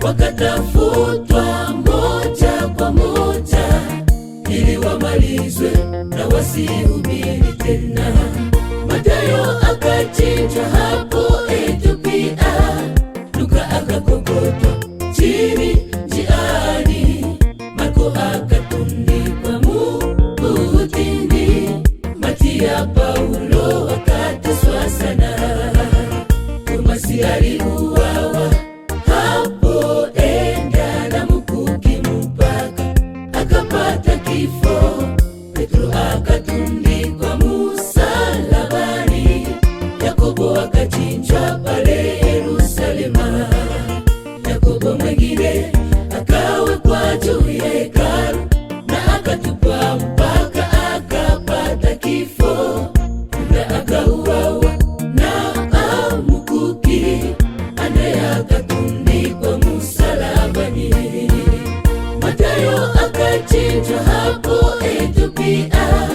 wakatafutwa moja kwa moja ili wamalizwe na wasihubiri tena. Mathayo akachinjwa hapo Ethiopia, Luka akakokotwa chini njiani, Marko akatundikwa mutini, Matia Paulo wakateswa sana, Tomasi aliuawa hapo enda na mkuki mpaka akapata kifo, Petro akatundikwa msalabani, Yakobo akachinjwa pale Yerusalema, Yakobo mwingine akawekwa juu ya hekalu na akatupwa mpaka akapata kifo, Yuda akauawa na mkuki, Andrea akatundikwa msalabani. Mathayo akachinjwa hapo Ethiopia,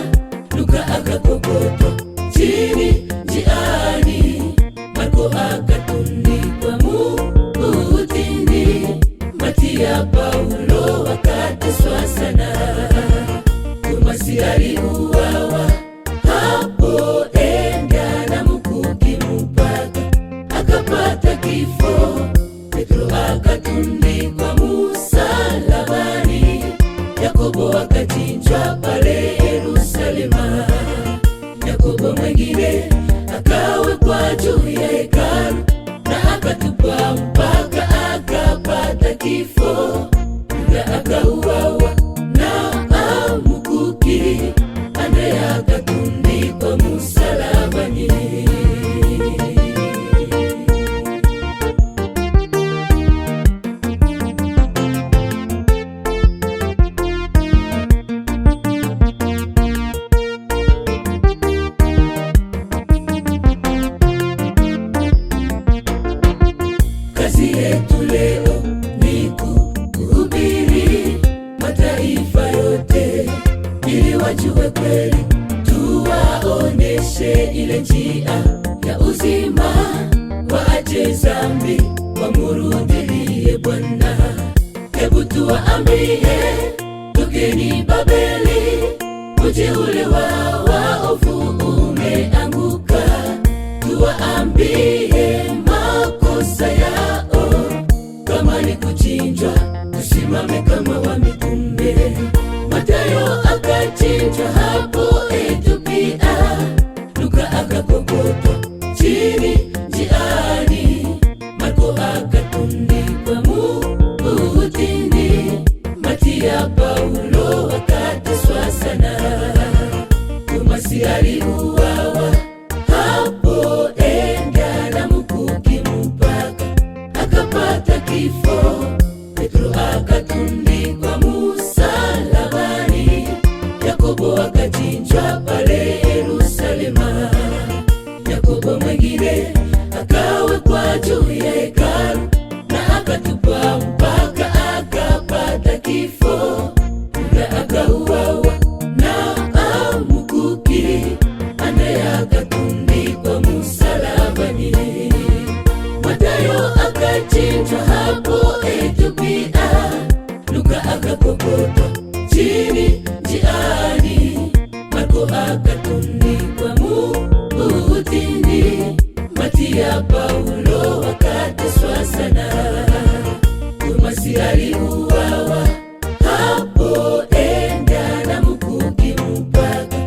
Luka akakokotwa chini njiani, Marko akatundikwa mutini, Matia Paulo wakateswa sana, Tomasi aliuawa hapo enda na mkuki mpaka akapata kifo, Petro akatundikwa msalabani, Yakobo akachinjwa pale Yerusalema, Yakobo mwingine akawekwa juu ya hekalu na akatupwa mpaka akapata kifo, Yuda akauawa na mkuki, Andrea akatundikwa msalabani. Kazi yetu leo ni kuhubiri mataifa yote, ili wajue kweli, tuwaoneshe ile njia ya uzima, waache dhambi wamrudie Bwana. Hebu tuwaambie, tokeni Babeli, mji ule wa waovu umeanguka. Tuwaambie makosa yao, kama ni kuchinjwa tusimame kama wa mitume. Mathayo akachinjwa hapo Ethiopia, Luka akakokotwa chini njiani, Marko akatundikwa mutini, Matia Paulo wakateswa sana, Tomasi aliuawa hapo enda na mkuki mpaka akapata kifo, Petro akatundikwa msalabani, Yakobo akachinjwa pale Yerusalema, Yakobo mwingine akawekwa juu ya hekalu na akatupwa mpaka akapata kifo, Yuda akauawa na mkuki, Andrea akatundikwa msalabani. Mathayo akachinjwa hapo Ethiopia, Luka akakokotwa chini njiani, Marko akatundikwa mutini, Matia Paulo wakateswa sana, Tomasi aliuawa hapo enda na mkuki mpaka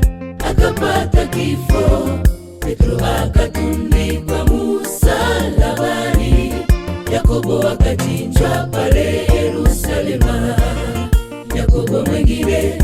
akapata kifo, Petro akatundikwa msalabani, Yakobo akachinjwa pale Yerusalema, Yakobo mwingine